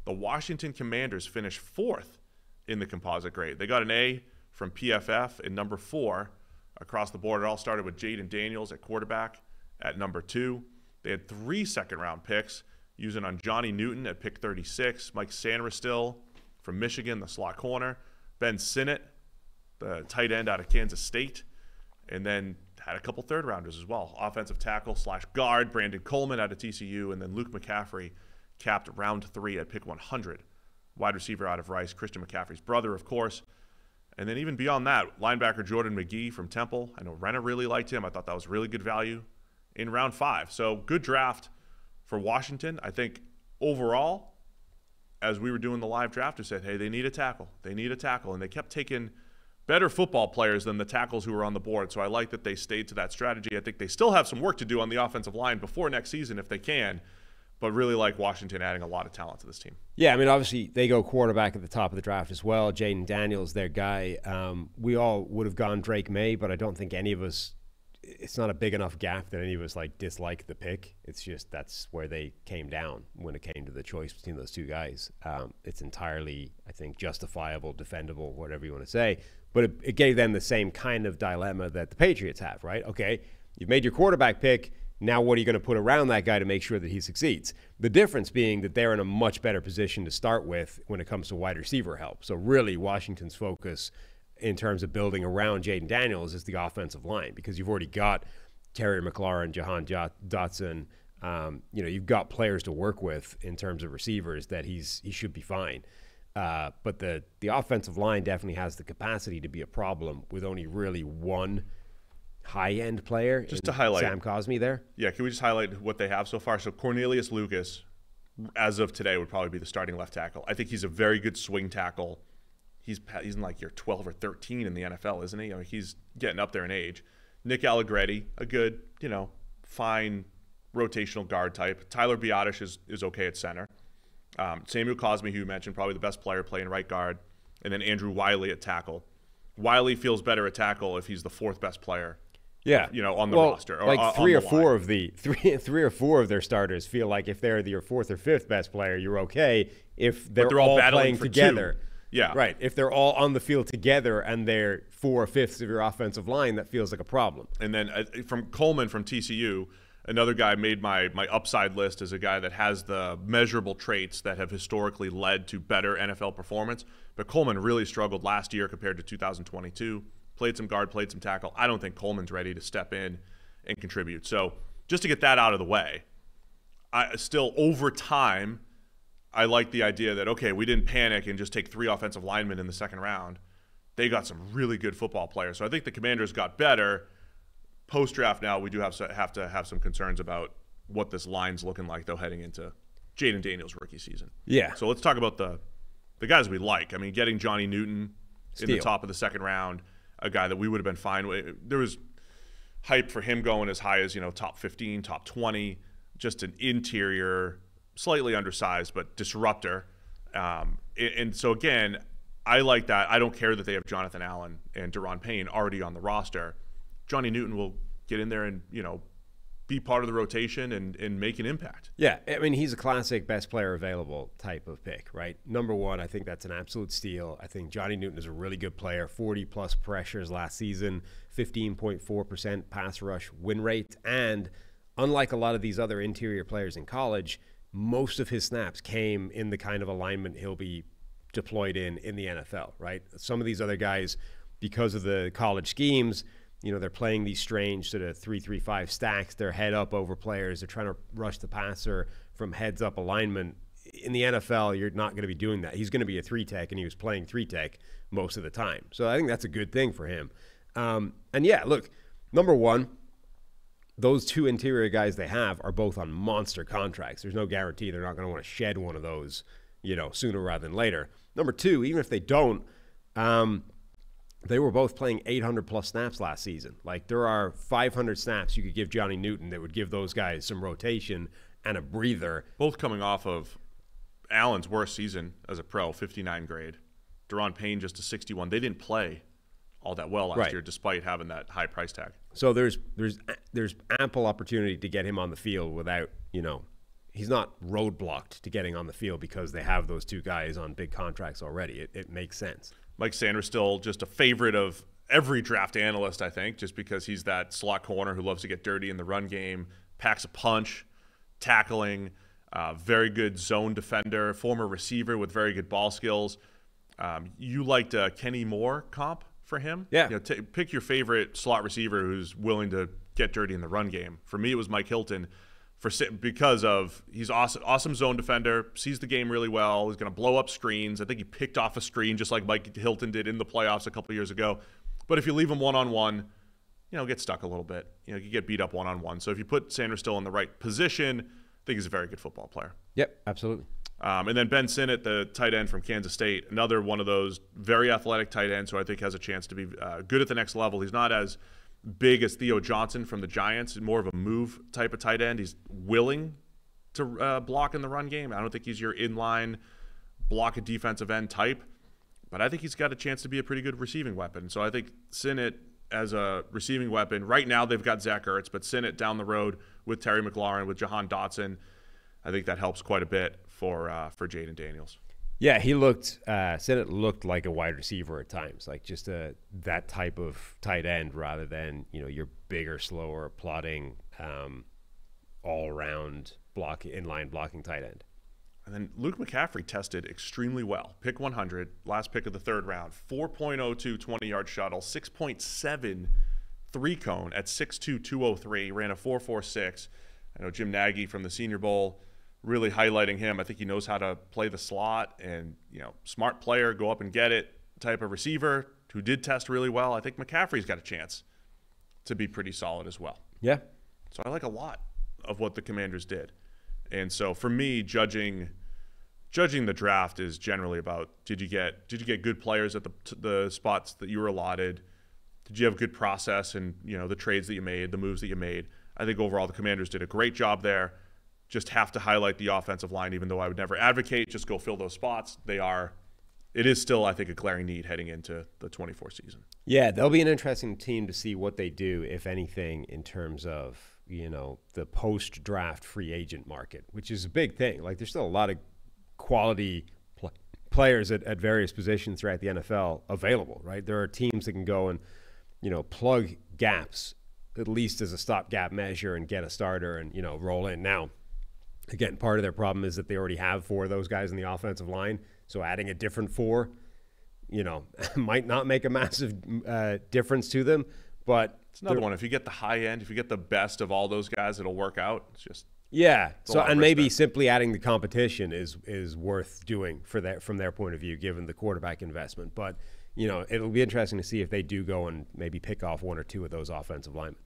The Washington Commanders finished 4th in the composite grade. They got an A from PFF in number 4 across the board. It all started with Jaden Daniels at quarterback at number 2. They had 3 second-round picks, using on Johnny Newton at pick 36, Mike Sanderstill from Michigan, the slot corner, Ben Sinnott, the tight end out of Kansas State, and then had a couple third-rounders as well. Offensive tackle / guard, Brandon Coleman out of TCU, and then Luke McCaffrey capped round 3 at pick 100. Wide receiver out of Rice, Christian McCaffrey's brother, of course. And then even beyond that, linebacker Jordan McGee from Temple. I know Renner really liked him. I thought that was really good value in round 5. So good draft for Washington. I think overall, as we were doing the live draft, we said, hey, they need a tackle. They need a tackle. And they kept taking better football players than the tackles who were on the board. So I like that they stayed to that strategy. I think they still have some work to do on the offensive line before next season if they can, but really like Washington adding a lot of talent to this team. Yeah, I mean, obviously they go quarterback at the top of the draft as well. Jaden Daniels, their guy. We all would have gone Drake May, but I don't think any of us, it's not a big enough gap that any of us like dislike the pick. It's just that's where they came down when it came to the choice between those two guys. It's entirely, I think, justifiable, defendable, whatever you want to say. But it gave them the same kind of dilemma that the Patriots have, right? Okay, you've made your quarterback pick. Now what are you going to put around that guy to make sure that he succeeds? The difference being that they're in a much better position to start with when it comes to wide receiver help. So really Washington's focus in terms of building around Jaden Daniels is the offensive line, because you've already got Terry McLaurin, Jahan Dotson. You've got players to work with in terms of receivers that he should be fine. But the offensive line definitely has the capacity to be a problem with only really one high-end player. Just to highlight Sam Cosmi there. Yeah, can we just highlight what they have so far? So Cornelius Lucas, as of today, would probably be the starting left tackle. I think he's a very good swing tackle. He's in like year 12 or 13 in the NFL, isn't he? I mean, he's getting up there in age. Nick Allegretti, a good, fine rotational guard type. Tyler Biotish is okay at center. Samuel Cosmi, who you mentioned, probably the best player playing right guard. And then Andrew Wiley at tackle. Wiley feels better at tackle if he's the 4th best player. Yeah, on the roster. Or like three or four of their starters feel like if they're your 4th or 5th best player, you're okay. If they're all playing together, yeah, right. If they're all on the field together and they're 4 5ths of your offensive line, that feels like a problem. And then from Coleman from TCU, another guy made my upside list as a guy that has the measurable traits that have historically led to better NFL performance. But Coleman really struggled last year compared to 2022. Played some guard, played some tackle. I don't think Coleman's ready to step in and contribute. So just to get that out of the way, over time, I like the idea that, okay, we didn't panic and just take 3 offensive linemen in the second round. They got some really good football players. So I think the Commanders got better. Post-draft now, we do have to have some concerns about what this line's looking like, though, heading into Jaden Daniels' rookie season. Yeah. So let's talk about the guys we like. I mean, getting Johnny Newton in the top of the second round, a guy that we would have been fine with. There was hype for him going as high as, top 15, top 20, just an interior, slightly undersized, but disruptor. And so, again, I like that. I don't care that they have Jonathan Allen and Daron Payne already on the roster. Johnny Newton will get in there and, be part of the rotation and make an impact. Yeah, I mean, he's a classic best player available type of pick, right? Number one, I think that's an absolute steal. I think Johnny Newton is a really good player, 40-plus pressures last season, 15.4% pass rush win rate, and unlike a lot of these other interior players in college, most of his snaps came in the kind of alignment he'll be deployed in the NFL, right? Some of these other guys, because of the college schemes, they're playing these strange sort of 3-3-5 stacks. They're head up over players. They're trying to rush the passer from heads up alignment. In the NFL, you're not going to be doing that. He's going to be a 3-tech, and he was playing 3-tech most of the time. So I think that's a good thing for him. And yeah, look, number one, those 2 interior guys they have are both on monster contracts. There's no guarantee they're not going to want to shed one of those, sooner rather than later. Number 2, even if they don't, they were both playing 800-plus snaps last season. Like, there are 500 snaps you could give Johnny Newton that would give those guys some rotation and a breather. Both coming off of Allen's worst season as a pro, 59 grade. Daron Payne just a 61. They didn't play all that well last year despite having that high price tag. So there's ample opportunity to get him on the field without, he's not roadblocked to getting on the field because they have those two guys on big contracts already. It makes sense. Mike Sanders still just a favorite of every draft analyst, I think, just because he's that slot corner who loves to get dirty in the run game, packs a punch, tackling, very good zone defender, former receiver with very good ball skills. You liked Kenny Moore comp for him? Yeah. Pick your favorite slot receiver who's willing to get dirty in the run game. For me, it was Mike Hilton because of he's awesome zone defender, sees the game really well. He's going to blow up screens. I think he picked off a screen just like Mike Hilton did in the playoffs a couple years ago. But if you leave him one-on-one, get stuck a little bit. You get beat up one-on-one. So if you put Sanders still in the right position, I think he's a very good football player. Yep, absolutely. And then Ben Sinnott, the tight end from Kansas State, another one of those very athletic tight ends who I think has a chance to be good at the next level. He's not as big as Theo Johnson from the Giants, more of a move type of tight end. He's willing to block in the run game. I don't think he's your inline block a defensive end type, but I think he's got a chance to be a pretty good receiving weapon. So I think Sinnott as a receiving weapon, right now they've got Zach Ertz, but Sinnott down the road with Terry McLaurin, with Jahan Dotson, I think that helps quite a bit for Jaden Daniels. Yeah, Sinnott looked like a wide receiver at times, like just that type of tight end rather than, your bigger, slower, plodding, all-around inline blocking tight end. And then Luke McCaffrey tested extremely well. Pick 100, last pick of the third round, 4.02 20-yard shuttle, 6.7 three-cone at 6'2", 203, ran a 4.46. I know Jim Nagy from the Senior Bowl really highlighting him. I think he knows how to play the slot and, smart player, go up and get it type of receiver who did test really well. I think McCaffrey's got a chance to be pretty solid as well. Yeah. So I like a lot of what the Commanders did. And so for me, judging the draft is generally about did you get good players at the spots that you were allotted? Did you have a good process and, the trades that you made, the moves that you made? I think overall the Commanders did a great job there. Just have to highlight the offensive line, even though I would never advocate just go fill those spots. It is still, I think, a glaring need heading into the 24 season. Yeah, they'll be an interesting team to see what they do, if anything, in terms of, the post-draft free agent market, which is a big thing. Like, there's still a lot of quality players at various positions throughout the NFL available, right? There are teams that can go and, plug gaps, at least as a stopgap measure, and get a starter and, roll in. Now, again, part of their problem is that they already have 4 of those guys in the offensive line. So adding a different 4, might not make a massive difference to them. But it's another one. If you get the high end, if you get the best of all those guys, it'll work out. It's just So and maybe simply adding the competition is worth doing from their point of view, given the quarterback investment. But it'll be interesting to see if they do go and maybe pick off 1 or 2 of those offensive linemen.